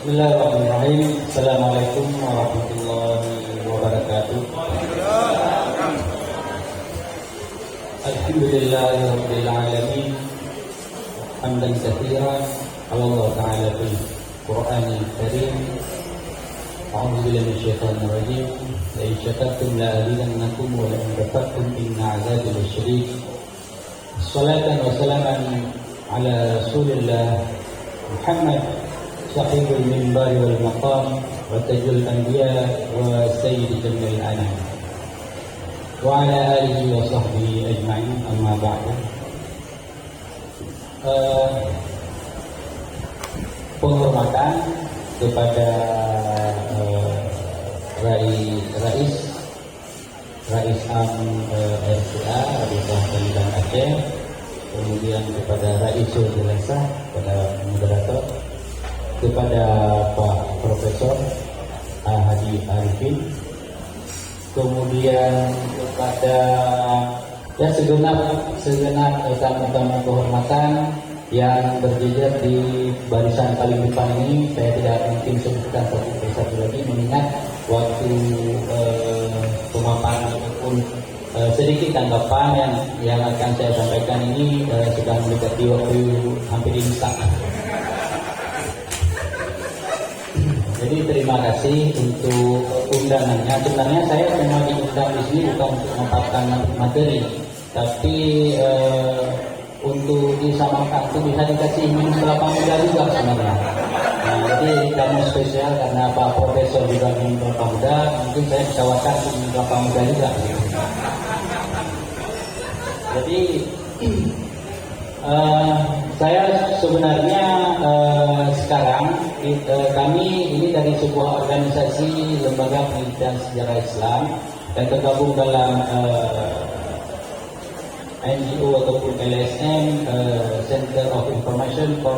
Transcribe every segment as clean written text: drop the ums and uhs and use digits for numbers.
Bismillahirrahmanirrahim. Assalamualaikum warahmatullahi wabarakatuh. Alhamdulillahirabbil alamin. Hamdan katsiran 'ala Allah ta'ala fil Qur'anil karim. A'udzu billahi minasyaitonir rajim. La in syakartum la azidannakum wa la in kafartum inna 'adzabi lasyadid. Shalatan wa salaman ala Rasulillah Muhammad صاحب المنبر والمقام وتاج الأنبياء وسيد جميع الأنام وعلى آله وصحبه أجمعين أما بعد. Penghormatan kepada Rais Am RCA Raditya Kalidan Aceh, kemudian kepada Rais Jelasa, kepada moderator, kepada Pak Profesor Hadi Arifin, kemudian kepada segenap tamu-tamu kehormatan yang berjejer di barisan paling depan ini. Saya tidak mungkin sebutkan satu persatu lagi mengingat waktu pemaparan ataupun sedikit tanggapan yang akan saya sampaikan ini sudah mendekati waktu hampir imsak. Jadi terima kasih untuk undangannya. Sebenarnya saya memang diundang di sini bukan untuk memaparkan materi, tapi untuk disamakan itu bisa dikasih minum kelapa muda juga sebenarnya. Nah, jadi kamu spesial karena Pak Profesor juga minum kelapa muda, mungkin saya ditawarkan untuk minum kelapa muda juga. Jadi saya sebenarnya sekarang kami ini dari sebuah organisasi lembaga penelitian sejarah Islam yang tergabung dalam NGO ataupun LSM, Center of Information for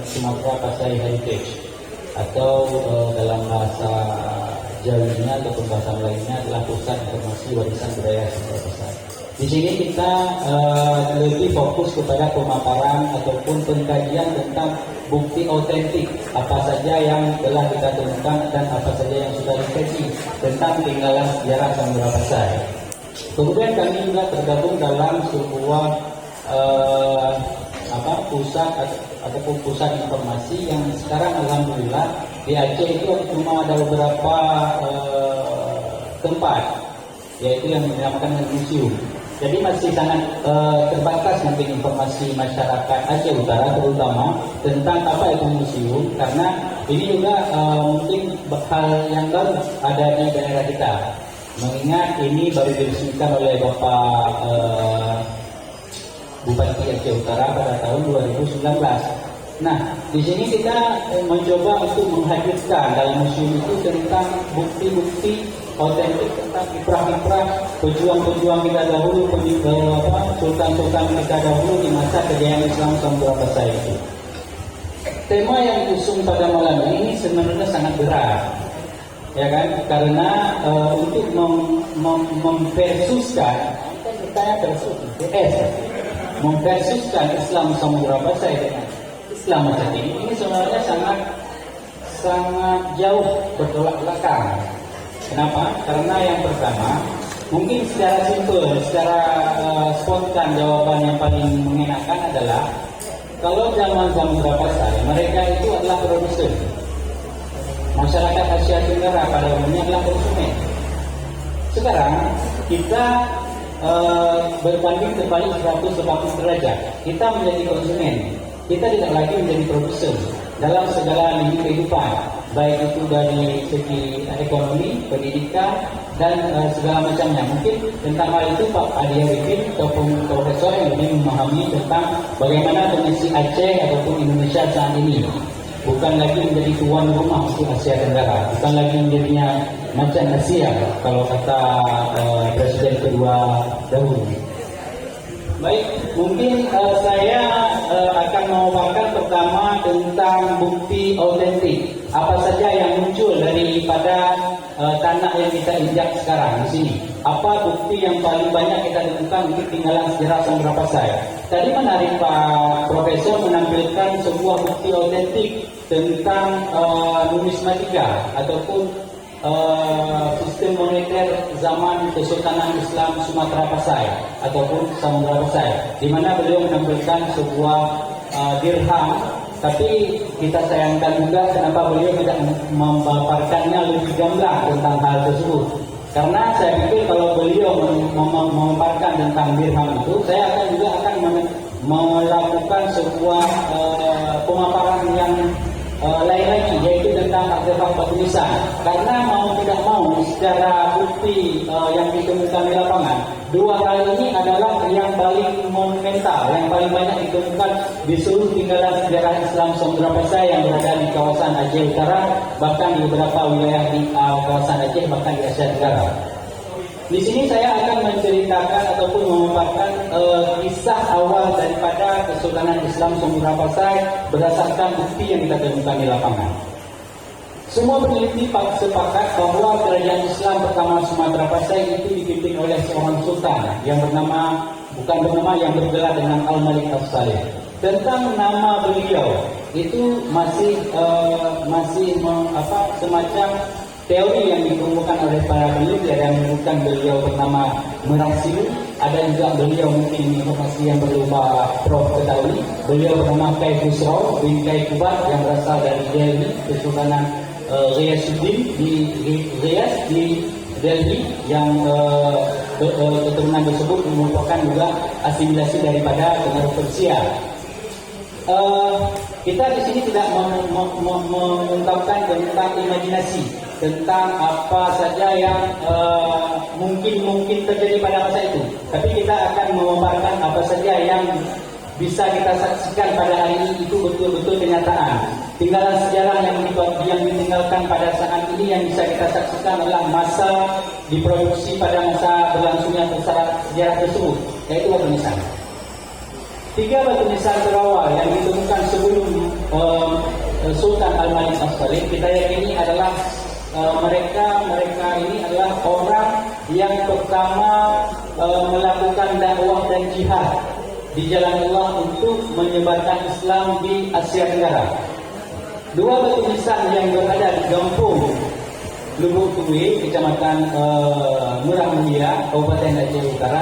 Sumatra Pasai Heritage, atau dalam bahasa Jawinya ataupun bahasa lainnya adalah Pusat Informasi Warisan Budaya Sumatera Pasai. Di sini kita lebih fokus kepada pemaparan ataupun pengkajian tentang bukti otentik apa saja yang telah kita temukan dan apa saja yang sudah dikaji tentang peninggalan sejarah Samudra Pasai. Kemudian kami juga tergabung dalam sebuah pusat ataupun pusat informasi yang sekarang alhamdulillah di Aceh itu cuma ada beberapa tempat, yaitu yang dinamakan museum. Jadi masih sangat terbatas nanti informasi masyarakat Aceh Utara terutama tentang apa itu museum, karena ini juga mungkin hal yang baru ada di daerah kita. Mengingat ini baru diresmikan oleh Bapak Bupati Aceh Utara pada tahun 2019. Nah, di sini kita mencoba untuk menghadirkan dalam museum itu tentang bukti-bukti otentik tentang kiprah-kiprah pejuang-pejuang kita dahulu, sultan-sultan kita dahulu di masa kejayaan Islam Samudra Pasai itu. Tema yang diusung pada malam ini sebenarnya sangat berat, ya kan? Karena untuk memversuskan Islam Samudra Pasai dengan Islam saat ini sebenarnya sangat jauh bertolak belakang. Kenapa? Karena yang pertama, mungkin secara simpel, secara spontan jawaban yang paling mengenakan adalah kalau zaman Samudra Pasai mereka itu adalah produsen. Masyarakat Asia Tenggara pada umumnya adalah konsumen. Sekarang kita berbanding terbalik 180 derajat. Kita menjadi konsumen. Kita tidak lagi menjadi produsen dalam segala lini kehidupan, baik itu dari segi ekonomi, pendidikan, dan segala macamnya. Mungkin tentang hal itu Pak Hadi Arifin ataupun Profesor yang lebih memahami tentang bagaimana kondisi Aceh ataupun Indonesia saat ini. Bukan lagi menjadi tuan rumah untuk Asia Tenggara, bukan lagi menjadinya macan Asia kalau kata Presiden kedua dahulu. Baik, mungkin saya akan memaparkan pertama tentang bukti otentik. Apa saja yang muncul daripada tanah yang kita injak sekarang di sini. Apa bukti yang paling banyak kita temukan untuk tinggalan sejarah Samudra Pasai. Tadi menarik Pak Profesor menampilkan menampilkan sebuah bukti otentik tentang numismatika ataupun sistem moneter zaman Kesultanan Islam Sumatera Pasai ataupun Samudra Pasai, di mana beliau menampilkan sebuah dirham. Tapi kita sayangkan juga kenapa beliau tidak memaparkannya lebih gamblang tentang hal tersebut. Karena saya pikir kalau beliau memaparkan tentang dirham itu, saya akan melakukan sebuah pemaparan yang lain lagi, yaitu tentang artefak batu nisan. Karena mau tidak mau, secara bukti yang ditemukan di lapangan, dua hal ini adalah yang paling monumental, yang paling banyak ditemukan di seluruh tinggalan sejarah Islam Samudra Pasai yang berada di kawasan Aceh Utara, bahkan di beberapa wilayah di kawasan Aceh, bahkan di Asia Tenggara. Di sini saya akan menceritakan ataupun memaparkan kisah awal daripada Kesultanan Islam Samudra Pasai berdasarkan bukti yang kita temukan di lapangan. Semua peneliti sepakat bahwa kerajaan Islam pertama Sumatera Pasai itu dipimpin oleh seorang sultan yang yang bergelar dengan Al-Malik As-Saleh. Tentang nama beliau itu masih semacam teori yang dikemukakan oleh para peneliti. Ada yang menyebutkan beliau bernama Merasil, ada juga beliau mungkin informasi yang perlu Pak Prof ketahui, beliau bernama Kai Khusrau bin Kai Kubat yang berasal dari Delhi, Kesultanan Ghiyasuddin di Riyadh di Delhi, yang keturunan tersebut merupakan juga asimilasi daripada pengaruh Persia. Kita di sini tidak mengungkapkan tentang imajinasi, tentang apa saja yang mungkin terjadi pada masa itu, tapi kita akan memaparkan apa saja yang bisa kita saksikan pada hari ini itu betul-betul kenyataan. Tinggalan sejarah yang ditinggalkan pada saat ini yang bisa kita saksikan adalah masa diproduksi pada masa berlangsungnya sejarah tersebut, yaitu batu nisan. 3 batu nisan terawal yang ditemukan sebelum Sultan Al-Malik As-Saleh, kita yakini adalah mereka ini adalah orang yang pertama melakukan dakwah dan jihad di jalan Allah untuk menyebarkan Islam di Asia Tenggara. 2 batu nisan yang berada di Gampung Lubuk Tue, Kecamatan Murah Mulia, Kabupaten Aceh Utara,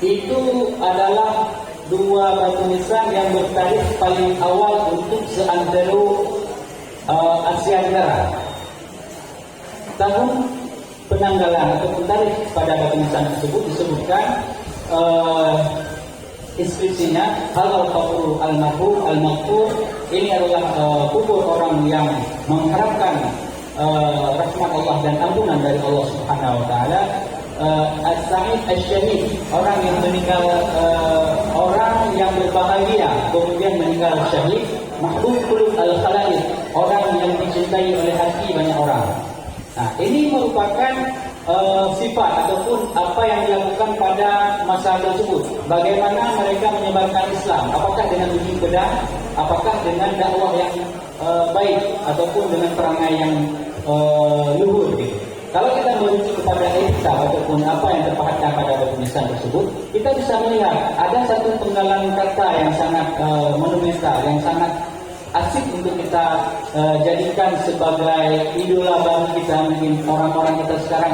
itu adalah 2 batu nisan yang bertarikh paling awal untuk seantero Asia Tenggara. Tahun penanggalan atau tarikh pada batu nisan tersebut disebutkan inskripsinya Al-Qafur Al-Mahfur Al-Maghfur. Ini adalah kubur orang yang mengharapkan rahmat Allah dan ampunan dari Allah Subhanahu wa taala. As-Sa'id Asy-Syahid, orang yang meninggal, orang yang berbahagia kemudian meninggal syahid. Mahbub Qulub Al-Khalaiq, orang yang dicintai oleh hati banyak orang. Nah, ini merupakan sifat ataupun apa yang dilakukan pada masa tersebut. Bagaimana mereka menyebarkan Islam? Apakah dengan uji pedang? Apakah dengan dakwah yang baik ataupun dengan perangai yang luhur gitu? Kalau kita merujuk kepada etika ataupun apa yang terpahatkan pada batu nisan tersebut, kita bisa melihat ada satu penggalan kata yang sangat monumental, yang sangat asik untuk kita jadikan sebagai idola baru kita. Mungkin orang-orang kita sekarang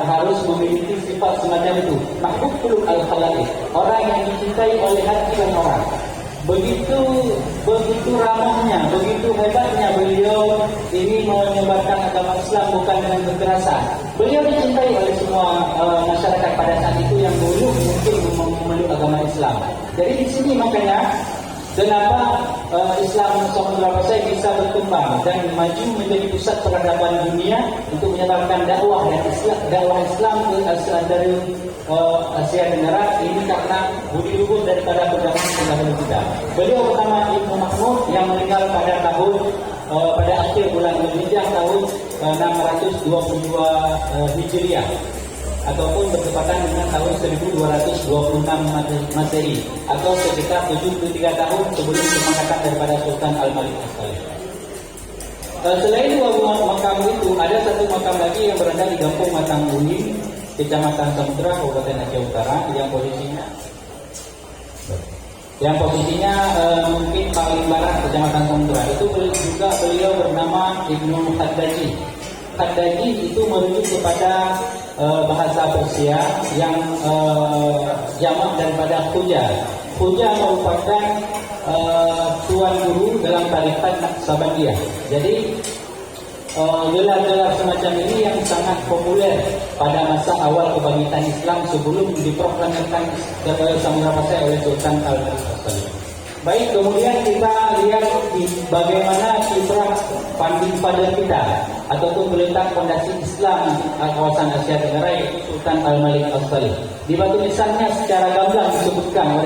harus memiliki sifat semacam itu. Mahbub Qulub Al-Khalaiq, orang yang dicintai oleh hati dan orang. Begitu ramahnya, begitu hebatnya beliau ini menyebarkan agama Islam bukan dengan kekerasan. Beliau dicintai oleh semua masyarakat pada saat itu yang dulu mungkin memeluk agama Islam. Jadi di sini makanya kenapa Islam Samudra Pasai bisa berkembang dan maju menjadi pusat peradaban dunia untuk menyebarkan dakwah Islam ke dari Asia Tenggara ini karena budi luhur daripada pendahulu kita. Beliau pertama Ibnu Mahmud yang meninggal pada akhir bulan Dzulhijjah tahun 622 Hijriah ataupun bertepatan dengan tahun 1226 Masehi atau sekitar 73 tahun sebelum kemangkatan daripada Sultan Al-Malik As-Saleh. Selain 2 makam itu, ada satu makam lagi yang berada di Kampung Matang Bumi, Kecamatan Samudra, Kabupaten Aceh Utara, yang posisinya mungkin Kecamatan Samudera. Itu juga beliau bernama Ibnu Haddaji. Haddaji itu merujuk kepada bahasa Persia yang jamak daripada Khuja. Khuja merupakan tuan guru dalam tarikat Naqsabandiyah. Jadi gelar-gelar semacam ini yang sangat populer pada masa awal kebangkitan Islam sebelum diproklamirkan Samudra Pasai oleh Sultan Al-Asali. Baik, kemudian kita lihat bagaimana kiprah founding father kita ataupun peletak fondasi Islam di kawasan Asia Tenggara, yaitu Sultan Al-Malik Al-Salih. Di batu nisannya secara gamblang disebutkan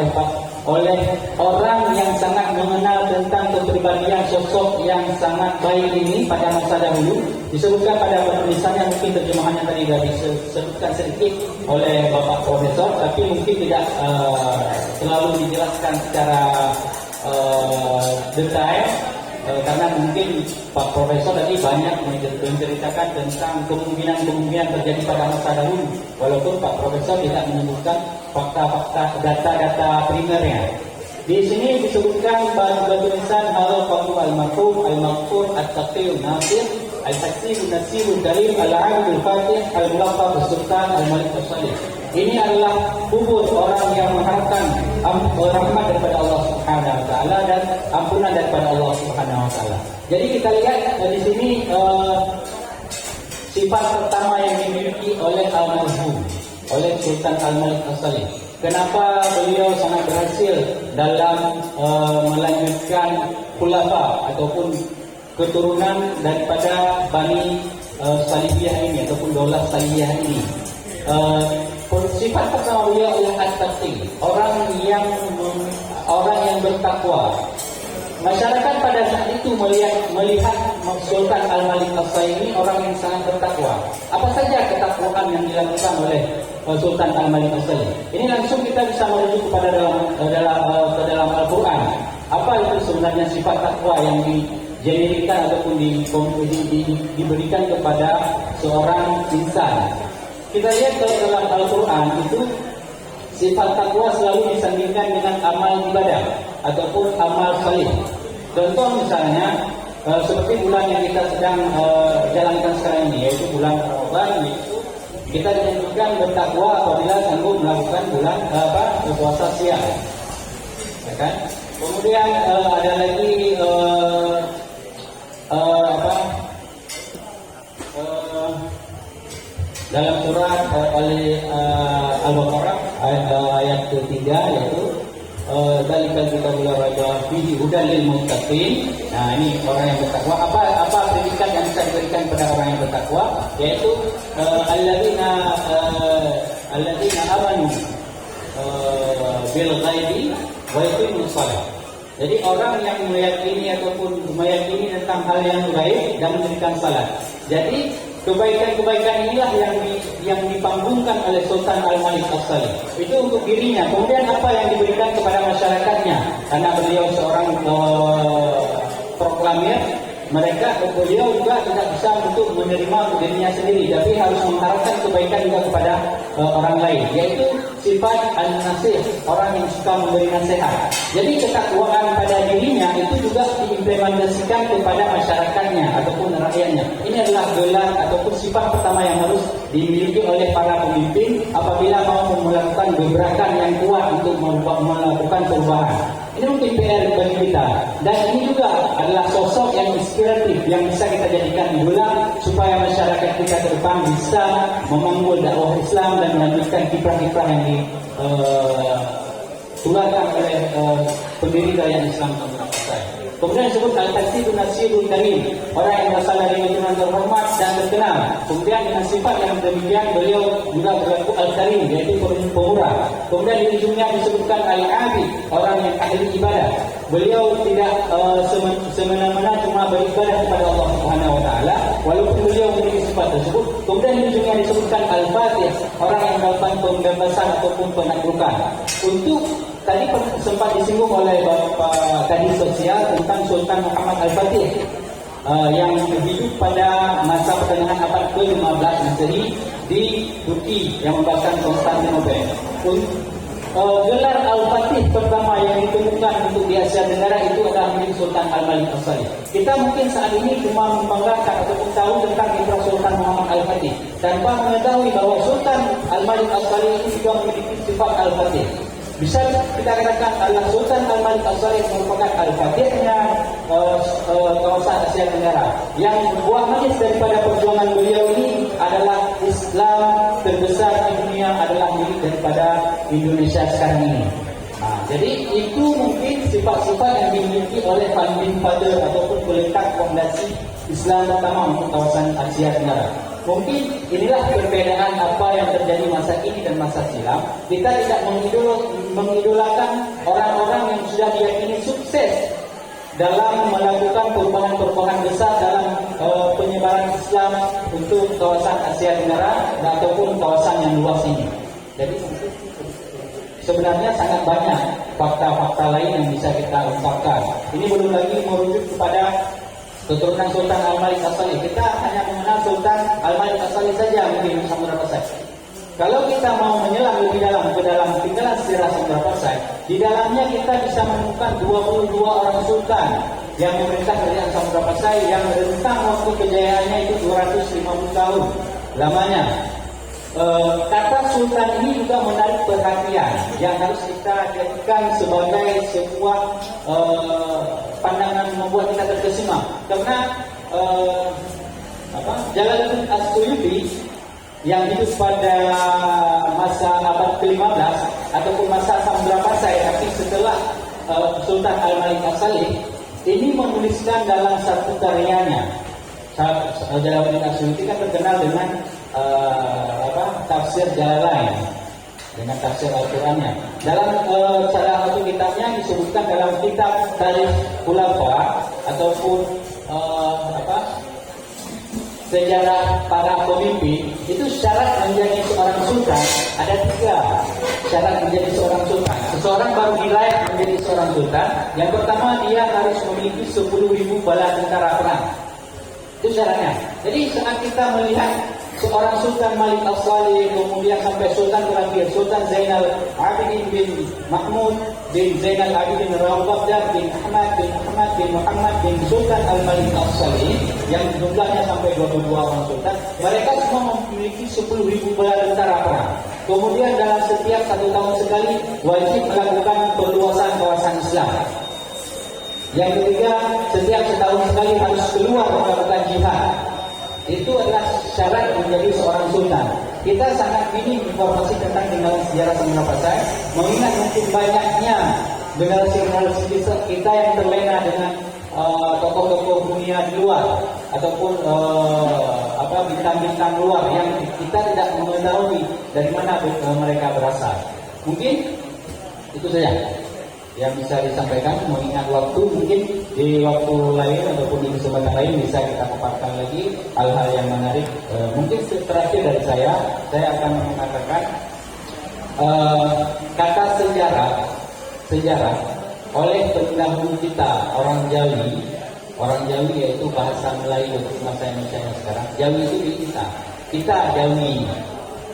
oleh orang yang sangat mengenal tentang kepribadian sosok yang sangat baik ini pada masa dahulu. Disebutkan pada penulisannya, mungkin terjemahannya tadi sudah disebutkan sedikit oleh Bapak Profesor, tapi mungkin tidak terlalu dijelaskan secara detail, karena mungkin Pak Profesor tadi banyak menceritakan tentang kemungkinan terjadi pada masa dahulu, walaupun Pak Profesor tidak menyebutkan fakta-fakta, data-data primernya. Di sini disebutkan batu nisan Harul Faqru Al-Marhum Al-Maghfur At-Taqiyun Nasir Al-Haksib Nasir Al-Karim Al-Abid Al-Fatih Al-Mulaqab Sultan Al-Malik Al-Salih. Ini adalah kubur orang yang mengharapkan rahmat daripada Allah Subhanahu wa taala dan ampunan daripada Allah Subhanahu wa taala. Jadi kita lihat di sini sifat pertama yang dimiliki oleh almarhum, oleh Sultan Al-Malik Al-Salih. Kenapa beliau sangat berhasil dalam melanjutkan khulafa ataupun keturunan daripada Bani Salibiyah ini ataupun Daulah Salibiyah ini? Sifat pertama beliau adalah at-taqi, orang yang bertakwa. Masyarakat pada saat itu melihat Sultan Al-Malik Al-Salih ini orang yang sangat bertakwa. Apa saja ketakwaan yang dilakukan oleh Sultan Al-Malik Al-Salih? Ini langsung kita bisa merujuk kepada dalam Al-Quran. Apa itu sebenarnya sifat takwa yang dijenerikan ataupun diberikan kepada seorang insan? Kita lihat kalau dalam Al-Quran itu sifat takwa selalu disandingkan dengan amal ibadah ataupun amal salih. Contoh misalnya seperti bulan yang kita sedang jalankan sekarang ini, yaitu bulan Ramadan, yaitu kita dianjurkan bertakwa apabila sanggup melakukan bulan puasa siang, ya kan? Kemudian ada lagi dalam surat Al-Baqarah ayat ketiga, yaitu Dalikal kitabul la raiba fihi hudan lil muttaqin. Nah, ini orang yang bertakwa. Apa predikat yang bisa diberikan kepada orang yang bertakwa? Yaitu alladzina amanu bil ghaibi wa yuqimus shalah. Jadi orang yang meyakini ataupun meyakini tentang hal yang gaib dan mendirikan salat. Jadi kebaikan-kebaikan inilah yang dipanggungkan oleh Sultan Al-Malik Al-Salih. Itu untuk dirinya. Kemudian apa yang diberikan kepada masyarakatnya? Karena beliau seorang proklamir, beliau juga tidak bisa untuk menerima untuk dirinya sendiri, tapi harus mengharapkan kebaikan juga kepada orang lain, yaitu sifat an-nasih, orang yang suka memberi nasihat. Jadi ketakwaan pada dirinya itu juga diimplementasikan kepada masyarakatnya ataupun rakyatnya. Ini adalah gelar ataupun sifat pertama yang harus dimiliki oleh para pemimpin apabila mau melakukan gebrakan yang kuat untuk melakukan perubahan. Ini mungkin PR bagi kita, dan ini juga adalah sosok yang inspiratif yang bisa kita jadikan idola supaya masyarakat kita ke depan bisa memanggul dakwah Islam dan melanjutkan kiprah-kiprah yang ditularkan oleh pendiri daya Islam Samudra Pasai. Kemudian disebut Al-Haksib Nasirul Karim, orang yang berasal dari keturunan terhormat dan terkenal. Kemudian dengan sifat yang demikian beliau juga berlaku Al-Karim, yaitu pemurah. Kemudian di ujungnya disebutkan Al-Abid, orang yang ahli ibadah. Beliau tidak semena-mena cuma beribadah kepada Allah Subhanahu wa taala, walaupun beliau memiliki sifat tersebut. Kemudian di ujungnya disebutkan Al-Fatih, orang yang melakukan pembebasan ataupun penaklukan. Untuk tadi sempat disinggung oleh Bapak Kadhi Sosial tentang Sultan Muhammad Al-Fatih yang hidup pada masa pertengahan abad ke-15 Masehi di Turki yang membahaskan Konstantinopel. gelar Al-Fatih pertama yang ditemukan untuk di Asia Tenggara itu adalah milik Sultan Al-Malik As-Salih. Kita mungkin saat ini cuma membanggakan ataupun tahu tentang Putra Sultan Muhammad Al-Fatih tanpa mengetahui bahwa Sultan Al-Malik As-Salih itu juga memiliki sifat Al-Fatih. Bisa kita katakan adalah Sultan Al-Malik As-Salih merupakan Al-Fatihnya kawasan Asia Tenggara. Yang buah manis daripada perjuangan beliau ini adalah Islam terbesar di dunia adalah milik daripada Indonesia sekarang ini. Jadi itu mungkin sifat-sifat yang dimiliki oleh founding father ataupun peletak fondasi Islam pertama untuk kawasan Asia Tenggara. Mungkin inilah perbedaan apa yang terjadi masa ini dan masa silam. Kita tidak mengidolakan orang-orang yang sudah diyakini sukses dalam melakukan perubahan-perubahan besar dalam penyebaran Islam untuk kawasan Asia Tenggara ataupun kawasan yang luas ini. Jadi sebenarnya sangat banyak fakta-fakta lain yang bisa kita ungkapkan. Ini belum lagi merujuk kepada keturunan Sultan Al-Malik As-Salih. Kita hanya mengenal Sultan Al-Malik As-Salih saja mungkin Samudra Pasai. Kalau kita mau menyelam lebih dalam ke dalam tinggalan sejarah Samudra Pasai, di dalamnya kita bisa menemukan 22 orang sultan yang memerintah kerajaan Samudra Pasai yang rentang waktu kejayaannya itu 250 tahun lamanya. Kata sultan ini juga menarik perhatian yang harus kita jadikan sebagai sebuah pandangan membuat kita terkesima. Karena Jalaluddin As-Suyuti yang hidup pada masa abad ke-15 ataupun masa Samudra Pasai, tapi setelah Sultan Al-Malik As-Salih, ini menuliskan dalam satu karyanya. Jalaluddin As-Suyuti kan terkenal dengan tafsir Jalalain, dengan tafsir Al-Qurannya. Dalam salah satu kitabnya disebutkan dalam kitab Tarikh Khulafa ataupun sejarah para pemimpin, itu syarat menjadi seorang sultan ada 3 syarat menjadi seorang sultan. Seseorang baru dilayak menjadi seorang sultan. Yang pertama, dia harus memiliki 10.000 bala tentara perang. Itu syaratnya. Jadi saat kita melihat seorang Sultan Malik As-Salih, kemudian sampai Sultan terakhir Sultan Zainal Abidin bin Mahmud bin Zainal Abidin Rawabdah bin Ahmad bin Muhammad bin Sultan Al-Malik As-Salih yang jumlahnya sampai 22 orang sultan, mereka semua memiliki 10.000 bala tentara perang. Kemudian dalam setiap 1 tahun sekali wajib melakukan perluasan kawasan Islam. Yang ketiga, setiap setahun sekali harus keluar melakukan jihad. Itu adalah syarat menjadi seorang sultan. Kita sangat minim informasi tentang tinggalan sejarah Samudra Pasai, mengingat mungkin banyaknya generasi-generasi kita yang terlena dengan tokoh-tokoh dunia di luar ataupun bintang-bintang luar yang kita tidak mengetahui dari mana mereka berasal. Mungkin itu saja yang bisa disampaikan. Mengingat waktu, mungkin di waktu lain ataupun di kesempatan lain bisa kita paparkan lagi hal-hal yang menarik. Mungkin terakhir dari saya akan mengatakan kata sejarah oleh pendahulu kita orang Jawi yaitu bahasa Melayu untuk masa Indonesia yang sekarang. Jawi itu di kita Jawi.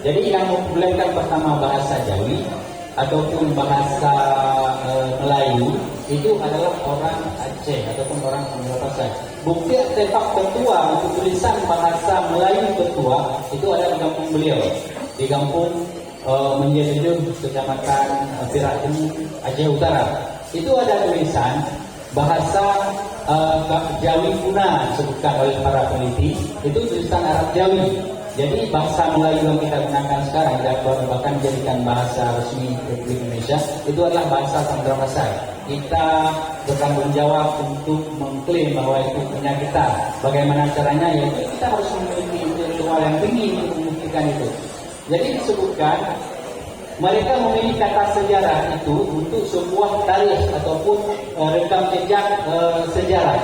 Jadi yang memulaikan pertama bahasa Jawi ataupun bahasa Melayu itu adalah orang Aceh ataupun orang Samudra Pasai. Bukti artefak tertua untuk tulisan bahasa Melayu tertua itu ada di kampung beliau, di kampung Menjejuh, Kecamatan Piraju, Aceh Utara. Itu ada tulisan bahasa Jawi kuna disebutkan oleh para peneliti, itu tulisan Arab Jawi. Jadi bahasa Melayu yang kita gunakan sekarang dan bahkan dijadikan bahasa resmi Republik Indonesia itu adalah bahasa Samudra Pasai. Kita bertanggung jawab untuk mengklaim bahwa itu punya kita. Bagaimana caranya? Ya kita harus memiliki intelektual yang tinggi untuk membuktikan itu. Jadi disebutkan mereka memilih kata sejarah itu untuk sebuah tarikh ataupun rekam jejak sejarah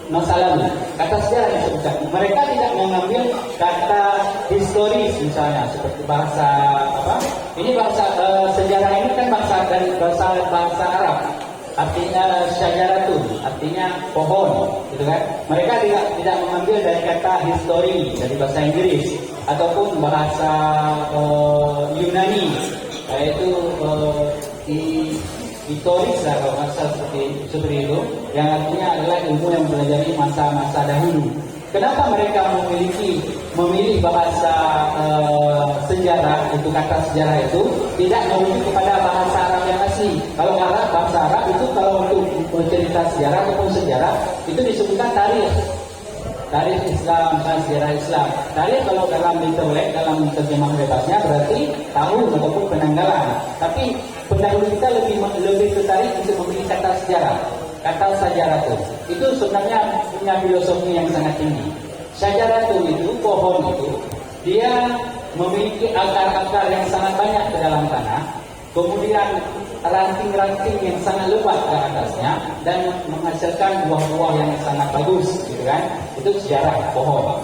masa lalu. Kata sejarah disebutkan. Mereka tidak mengambil kata historis misalnya seperti bahasa Ini bahasa sejarah ini kan bahasa Arab. Artinya syajaratun, artinya pohon, gitu kan? Mereka tidak mengambil dari kata history dari bahasa Inggris ataupun bahasa Yunani saya itu historis lah kalau masa seperti itu, yang artinya adalah ilmu yang mempelajari masa-masa dahulu. Kenapa mereka memilih bahasa sejarah itu, kata sejarah itu tidak merujuk kepada bahasa Arab yang asli. Kalau bahasa Arab itu kalau untuk cerita sejarah ataupun sejarah itu disebutkan tarikh Islam dan sejarah Islam. Tarikh kalau dalam intelek, dalam terjemah bebasnya berarti tahun ataupun penanggalan. Tapi pendahulu kita lebih tertarik untuk memilih kata sejarah. Kata sejarah itu sebenarnya punya filosofi yang sangat tinggi. Sejarah itu pohon itu dia memiliki akar-akar yang sangat banyak ke dalam tanah, kemudian ranting-ranting yang sangat lebat ke atasnya dan menghasilkan buah-buah yang sangat bagus, gitu kan? Itu sejarah pohon.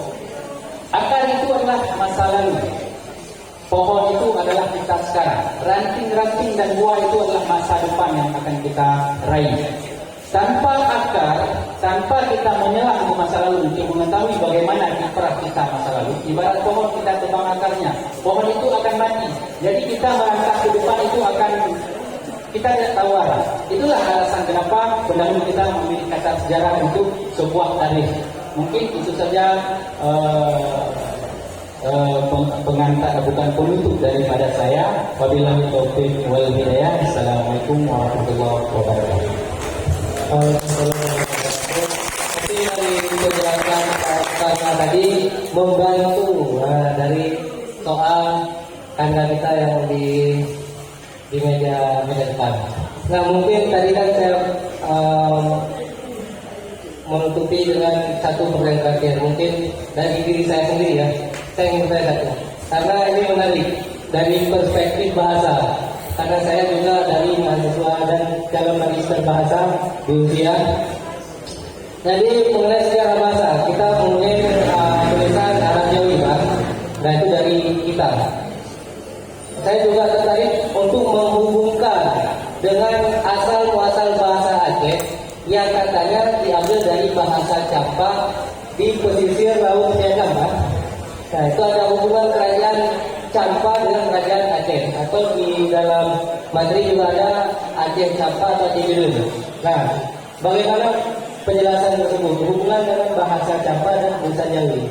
Akar itu adalah masa lalu. Pohon itu adalah kita sekarang. Ranting-ranting dan buah itu adalah masa depan yang akan kita raih. Tanpa akar, tanpa kita menyelam ke masa lalu untuk mengetahui bagaimana kiprah kita masa lalu, ibarat pohon kita tebang akarnya, pohon itu akan mati. Jadi kita melangkah ke depan itu akan kita tidak tahu arah. Itulah alasan kenapa pendahulu kita memilih kata sejarah untuk sebuah tarikh. Mungkin itu saja pengantar, bukan penutup daripada saya. Wabillahi taufiq wal hidayah. Assalamualaikum warahmatullahi wabarakatuh. Tapi dari penjelasan karena tadi membantu dari soal kanda kita yang di meja depan. Nah mungkin tadi kan saya menutupi dengan satu pertanyaan terakhir. Mungkin dari diri saya sendiri ya. Saya ingin bertanya satu. Karena ini menarik dari perspektif bahasa. Karena saya juga dari mahasiswa dan calon magister bahasa di UNSIA. Jadi mengenai sejarah bahasa, kita mempunyai tulisan Arab Jawi, Pak. Nah itu dari kita. Saya juga tertarik untuk menghubungkan dengan asal-muasal bahasa Aceh yang katanya diambil dari bahasa Campak di pesisir Laut Vietnam, Pak. Nah itu ada hubungan kerajaan Campak dengan kerajaan Aceh, atau di dalam materi juga ada Aceh Campak atau Aceh Bidun. Nah, bagaimana penjelasan tersebut hubungan dengan bahasa Campak dan bahasa Jawi?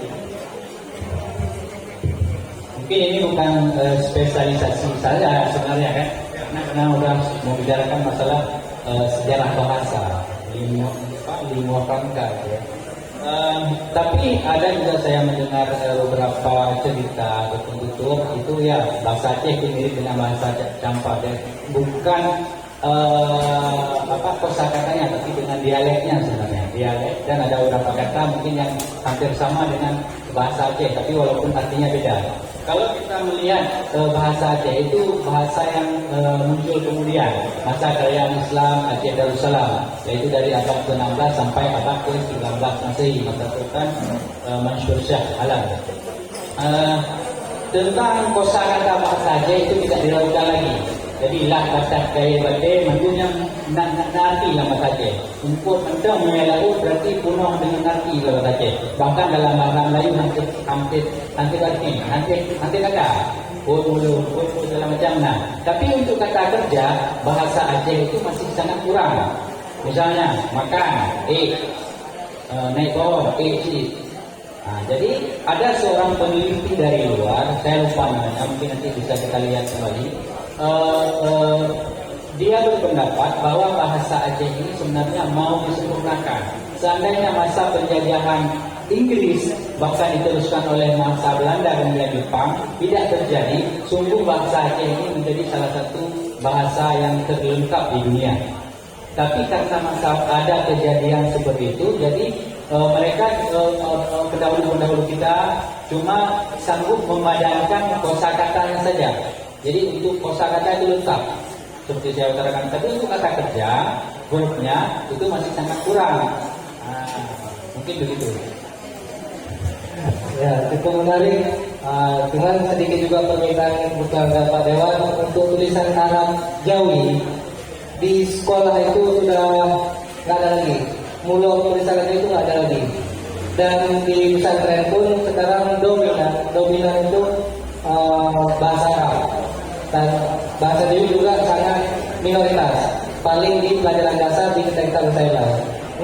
Mungkin ini bukan spesialisasi saya sebenarnya kan, karena udah mau bicarakan masalah sejarah bahasa, ilmu Franka ya. Tapi ada juga saya mendengar beberapa cerita atau tutur itu ya bahasa Aceh itu mirip dengan bahasa Campak dan bukan kosakatanya, tapi dengan dialeknya sebenarnya, dialek, dan ada beberapa kata mungkin yang hampir sama dengan bahasa Aceh tapi walaupun artinya beda. Kalau kita melihat bahasa Aceh itu bahasa yang muncul kemudian masa kerajaan Islam Aceh Darussalam, yaitu dari abad ke-16 sampai abad ke-19 Masehi, masa Sultan Mansur Shah Alam. Tentang kosakata bahasa Aceh itu tidak diragukan lagi. Jadi lah kata kaya bate mantunya nak arti lah bahasa Aceh. Untuk mentang menyelau berarti penuh dengan arti lah bahasa Aceh. Bahkan dalam bahasa Melayu hampir arti, hampir kata. Mulu segala macam nah. Tapi untuk kata kerja bahasa Aceh itu masih sangat kurang. Misalnya makan, naik pohon, sih. Nah, jadi ada seorang peneliti dari luar, saya lupa namanya, mungkin nanti bisa kita lihat kembali. Dia berpendapat bahwa bahasa Aceh ini sebenarnya mau disempurnakan. Seandainya masa penjajahan Inggris bahkan diteruskan oleh masa Belanda dan Jepang tidak terjadi, sungguh bahasa Aceh ini menjadi salah satu bahasa yang terlengkap di dunia. Tapi karena masa ada kejadian seperti itu, jadi mereka pendahulu-pendahulu kita cuma sanggup memadankan kosakatanya saja. Jadi untuk kosakata itu lengkap seperti saya utarakan. Tapi untuk kata kerja, verbnya itu masih sangat kurang. Mungkin begitu. Ya, cukup menarik. Dengan sedikit juga permintaan bukan Pak Dewan untuk tulisan Arab Jawi di sekolah itu sudah nggak ada lagi. Mulu tulisan itu nggak ada lagi. Dan di pesantren pun sekarang dominan itu bahasa Arab. Dan bahasa Jawi juga sangat minoritas, paling di pelajaran dasar di ketektan saya.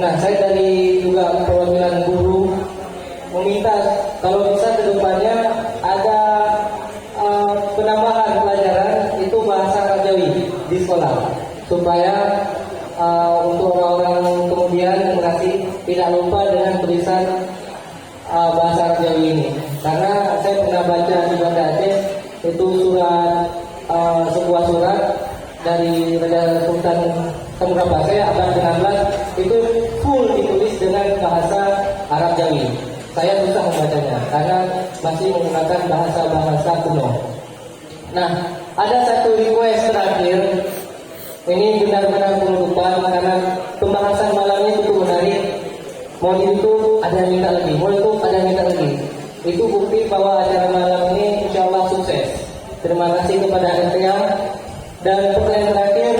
Nah, saya dari juga perwakilan guru meminta kalau bisa kedepannya ada penambahan pelajaran itu bahasa Arab Jawi di sekolah supaya untuk orang-orang kemudian generasi tidak lupa dengan tulisan bahasa Arab Jawi ini. Karena saya pernah baca di Banda Aceh itu sebuah surat dari Raja Sultan Samudra Pasai abad 16 itu full ditulis dengan bahasa Arab Jawi. Saya susah membacanya karena masih menggunakan bahasa-bahasa kuno. Nah, ada satu request terakhir. Ini benar-benar penutupan karena pembahasan malam ini cukup menarik. Mau itu ada yang minta lagi, mau itu ada yang minta lagi. Itu bukti bahwa acara malam ini insya Allah sukses. Terima kasih kepada RTA. Dan pertanyaan terakhir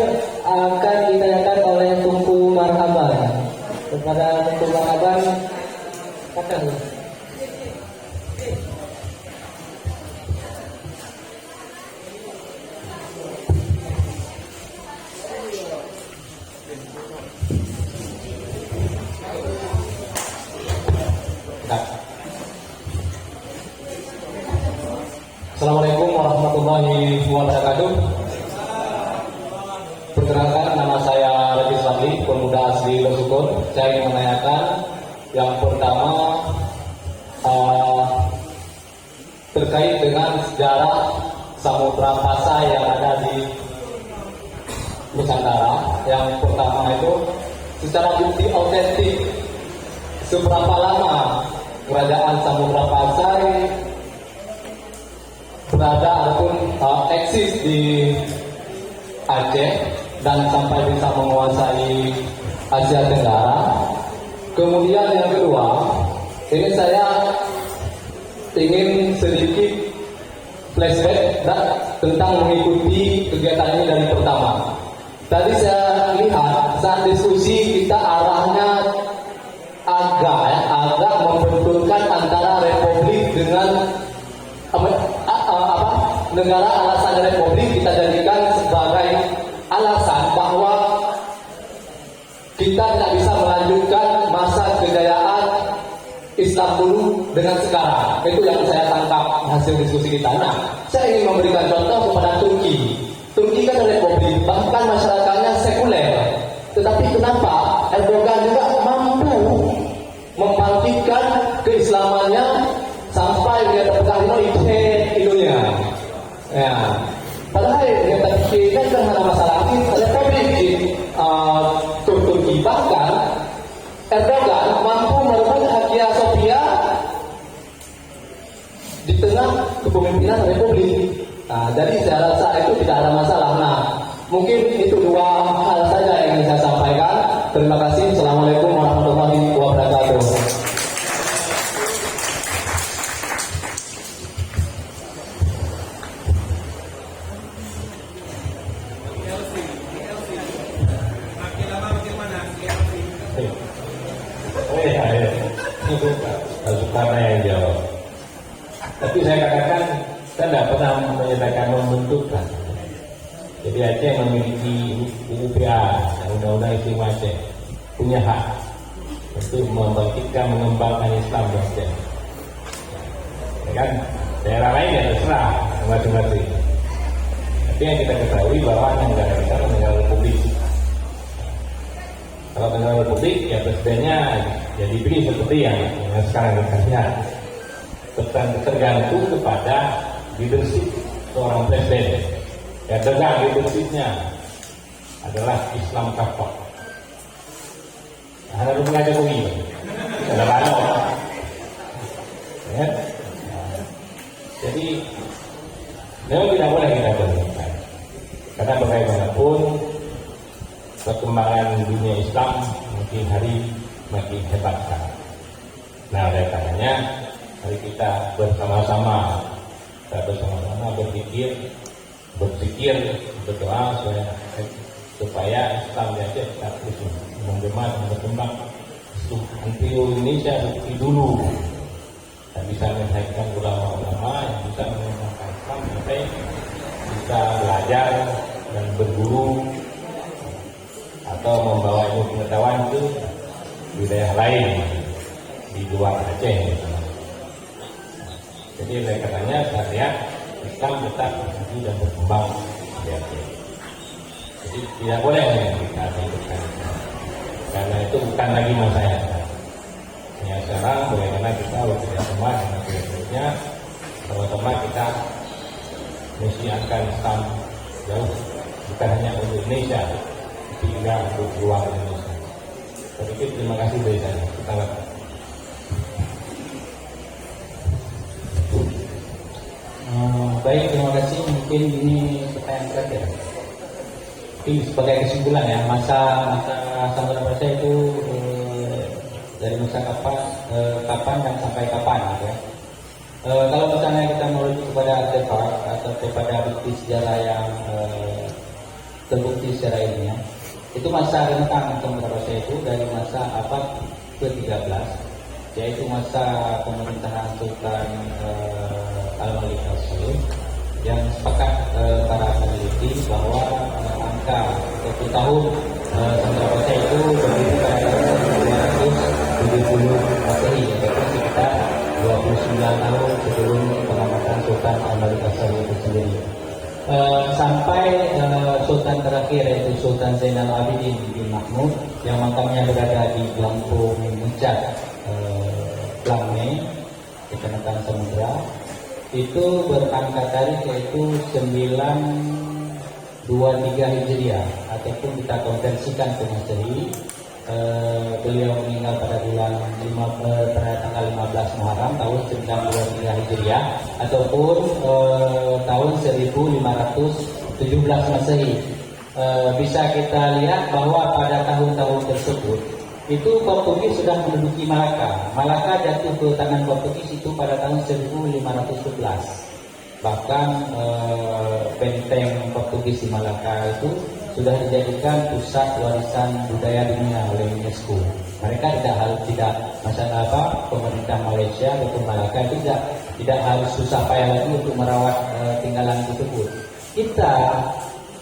akan ditanyakan oleh Tunku Marhaban. Kepada Tunku Marhaban, katakan. Assalamualaikum warahmatullahi wabarakatuh. Perkenalkan, nama saya Rabi Sabli, pemuda asli Bersyukur. Saya ingin menanyakan yang pertama terkait dengan sejarah Samudra Pasai yang ada di Nusantara. Yang pertama itu secara bukti autentik seberapa lama kerajaan Samudra Pasai berada ataupun eksis di Aceh dan sampai bisa menguasai Asia Tenggara. Kemudian yang kedua, ini saya ingin sedikit flashback tentang mengikuti kegiatan ini dari pertama. Tadi saya lihat saat diskusi kita arahnya agak membenturkan antara republik dengan negara. Alasan republik kita jadikan sebagai alasan bahwa kita tidak bisa melanjutkan masa kejayaan Islam dulu dengan sekarang. Itu yang saya tangkap hasil diskusi kita. Nah, saya ingin memberikan contoh kepada Turki. Turki kan republik, bahkan masyarakatnya sekuler. Tetapi kenapa Erdogan juga mampu membangkitkan keislamannya sampai dia terpengaruh dunia. Ya, padahal yang tadi kan ada masalah ini republik di Turki, bahkan Erdogan mampu merebut Hagia Sophia di tengah kepemimpinan republik. Nah, jadi saya rasa itu tidak ada masalah. Nah, mungkin itu dua hal saja yang ingin saya sampaikan. Terima kasih. Assalamualaikum warahmatullahi wabarakatuh. Karena yang jawab. Tapi saya katakan saya tidak pernah menyatakan membentukkan. Jadi Aceh memiliki UUPA, Undang-Undang Istimewa Aceh, punya hak untuk membangkitkan, mengembangkan Islam di Aceh. Ya kan, daerah lain ya terserah masing-masing. Tapi yang kita ketahui bahwa negara kita negara republik. Kalau negara republik ya presidennya ya dipilih seperti yang sekarang kita lihat. Tergantung kepada leadership seorang presiden. Ya tegak leadershipnya adalah Islam kafah. Ada rumah Jokowi, ada banyak. Ya. Jadi memang tidak boleh kita berhentikan. Karena bagaimanapun perkembangan dunia Islam makin hari makin hebat sekarang. Nah, oleh karenanya mari kita bersama-sama berpikir, berdoa supaya Islam di Aceh tetap terus menggema dan berkembang seluruh Indonesia seperti dulu. Dan bisa melahirkan ulama-ulama yang bisa mengembangkan Islam sampai bisa belajar dan berguru atau membawa ilmu pengetahuan ke wilayah lain di luar Aceh. Jadi oleh karenanya syariat Islam tetap maju dan berkembang di Aceh. Jadi tidak boleh kita hidupkan, karena itu bukan lagi masyarakat. Ya sekarang bagaimana kita bekerja sama dengan pihak-pihaknya, sama-sama kita mesti akan Islam jauh, bukan hanya untuk Indonesia, tapi juga untuk luar Indonesia. Saya pikir terima kasih dari saya. Kita lakukan. Baik, terima kasih. Mungkin ini pertanyaan terakhir. Ini sebagai kesimpulan ya, masa Samudra Pasai itu dari masa kapan dan sampai kapan gitu ya. Kalau misalnya kita merujuk kepada artefak atau kepada bukti sejarah yang terbukti secara ilmiah, itu masa rentang Samudra Pasai itu dari masa abad ke-13, yaitu masa pemerintahan Sultan Al-Malik Al-Salim, yang sepakat para peneliti bahwa angka 1 tahun Samudra Pasai itu berdiri pada tahun 270 Masehi, yaitu sekitar 29 tahun sebelum pengamatan Sultan Al-Malik Al-Salim itu sendiri. Sampai Sultan terakhir yaitu Sultan Zainal Abidin bin Mahmud yang makamnya berada di Lampung Mencak, Langme, Kecamatan Samudra, itu berangkat tarikh yaitu 923 Hijriah, ataupun kita konversikan ke Masehi. Beliau meninggal pada tanggal 15 Muharram tahun 923 Hijriah, ataupun tahun 1517 Masehi. Bisa kita lihat bahwa pada tahun-tahun tersebut itu Portugis sudah menduduki Malaka. Malaka jatuh ke tangan Portugis itu pada tahun 1511. Bahkan benteng Portugis di Malaka itu sudah dijadikan pusat warisan budaya dunia oleh UNESCO. Mereka tidak masalah pemerintah Malaysia ataupun Malaka itu tidak harus susah payah lagi untuk merawat tinggalan tersebut. Kita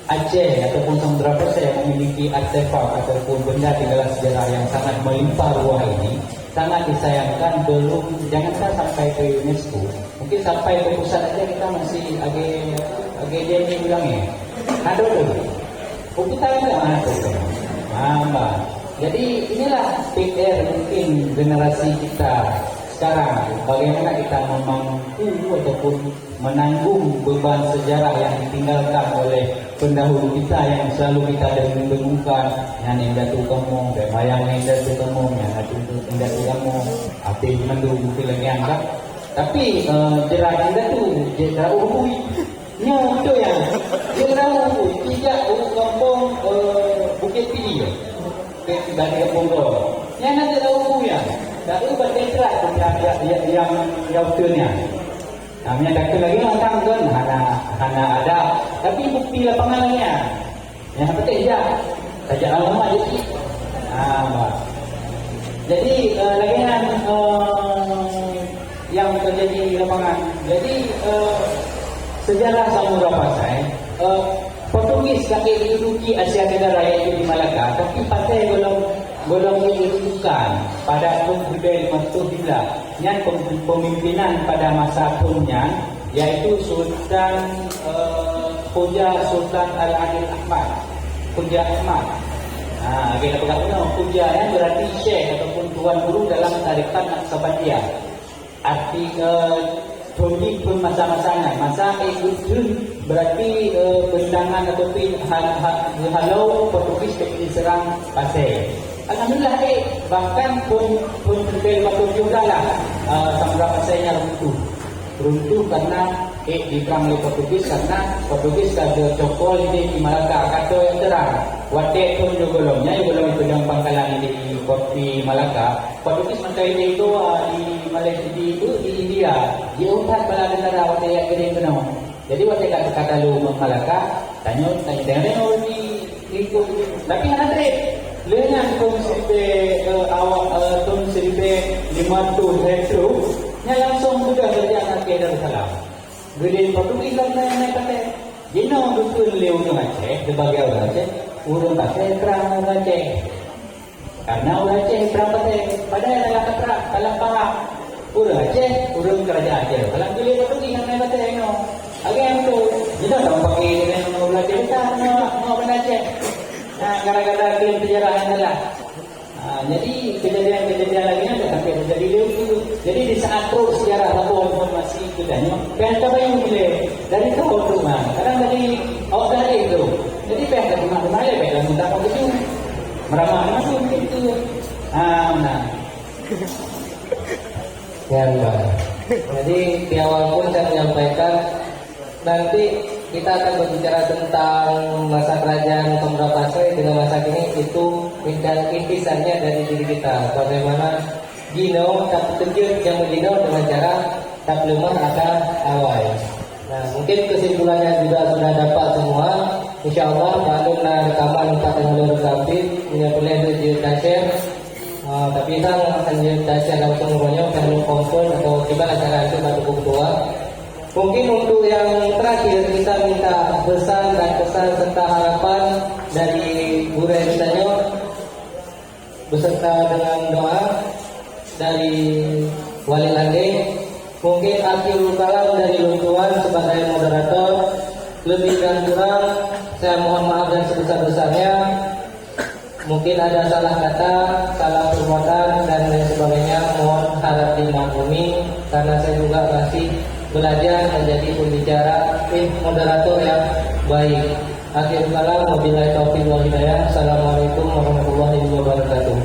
Aceh ataupun Samudra Pasai yang memiliki artefak ataupun benda tinggalan sejarah yang sangat melimpah ruah ini, sangat disayangkan belum, jangankan sampai ke UNESCO, mungkin sampai ke pusat aja kita masih agak dia bilangnya ada dulu. Kita tidak mana tu, jadi inilah PR mungkin generasi kita sekarang, bagaimana kita memangku ataupun menanggung beban sejarah yang ditinggalkan oleh pendahulu kita yang selalu kita dengung-dengungkan, yang indah tu kamu, bayang indah tu kamu, yang indah tu kamu, api mendung mungkin lagi anggap, tapi jerah indah tu jerah ubui, nyo tu yang jerah ubui, tidak kampung Bukit Pidi, dari kampung tu, yang ada jerah ubui ya. Dan itu berdekat yang jauhnya. Nah, menyatakan lagi orang kan hana ada, tapi bukti lapangannya. Yang penting saja lama jadi. Jadi lagi yang terjadi di lapangan. Jadi sejarah Samudra Pasai, Portugis kaki diduduki Asia Tenggara yaitu di Malaka, tapi Pasai belum didudukan pada tahun 1509 yang pemimpinan pada masa punya yaitu Sultan Khuja Sultan Al-Adil Ahmad, Khuja Ahmad. Kita pegang Khuja yang berarti syekh ataupun tuan guru dalam tarikat Naqsabandiyah. Arti Tony pun masa-masanya, masa Idul berarti bentangan ataupun halau Portugis diserang Pasai. Alhamdulillah bahkan pun lebih juga lah Samudra Pasainya runtuh karena diperang oleh Portugis, karena Portugis ada cokol di Malaka kata yang terang wadah pun golongnya golong pedang pangkalan di Malaka. Portugis masa itu di Malaysia di India dia utat bala negara wadah yang gede kenal. Jadi wadah kata lu Malaka tanya di ikut tapi ada Lengan tahun 1500 nya langsung sudah kerja anak Darussalam. Gede Portugis lah naik kata Gino betul liu nu Aceh sebagai orang Aceh, urang pakai kerang orang Aceh. Karena orang Aceh berapa teh? Padahal adalah keterak, dalam paham. Urang Aceh, urang kerajaan Aceh. Kalau pilih betul ingat mereka teh no. Agak tu, kita tak pakai dengan orang Aceh kita, no orang Aceh. Nah, gara-gara klaim sejarah adalah. Jadi kejadian-kejadian lagi ada sampai terjadi dulu. Jadi di saat pro sejarah atau informasi itu dan yang apa yang boleh dari tahun rumah. Kadang dari awal dari itu. Jadi pihak dari rumah ya pihak dari mudah itu meramah masuk itu. Nah. Ya, Mbak. Jadi di awal pun saya menyampaikan nanti kita akan berbicara tentang masa kerajaan Pemuda Pasai dengan masa kini itu intisannya dari diri kita. Bagaimana Gino tak terjun yang Gino dengan cara tak lemah akan awal. Nah, mungkin kesimpulannya juga sudah dapat semua. Insya Allah kalau rekaman tak dengan rekapit punya boleh tujuh dasar. Tapi kan hanya dasar langsung semuanya perlu kompon atau tiba acara itu baru ketua. Mungkin untuk yang terakhir kita minta pesan dan pesan serta harapan dari Bu Rentanyo beserta dengan doa dari Wali Lande. Mungkin akhirul kalam dari Luntuan sebagai moderator. Lebih dan kurang saya mohon maaf dan sebesar-besarnya. Mungkin ada salah kata, salah perbuatan dan lain sebagainya. Mohon harap dimaklumi karena saya juga masih belajar menjadi pembicara moderator yang baik. Akhir kalam wabillahi taufiq wal hidayah. Assalamualaikum warahmatullahi wabarakatuh.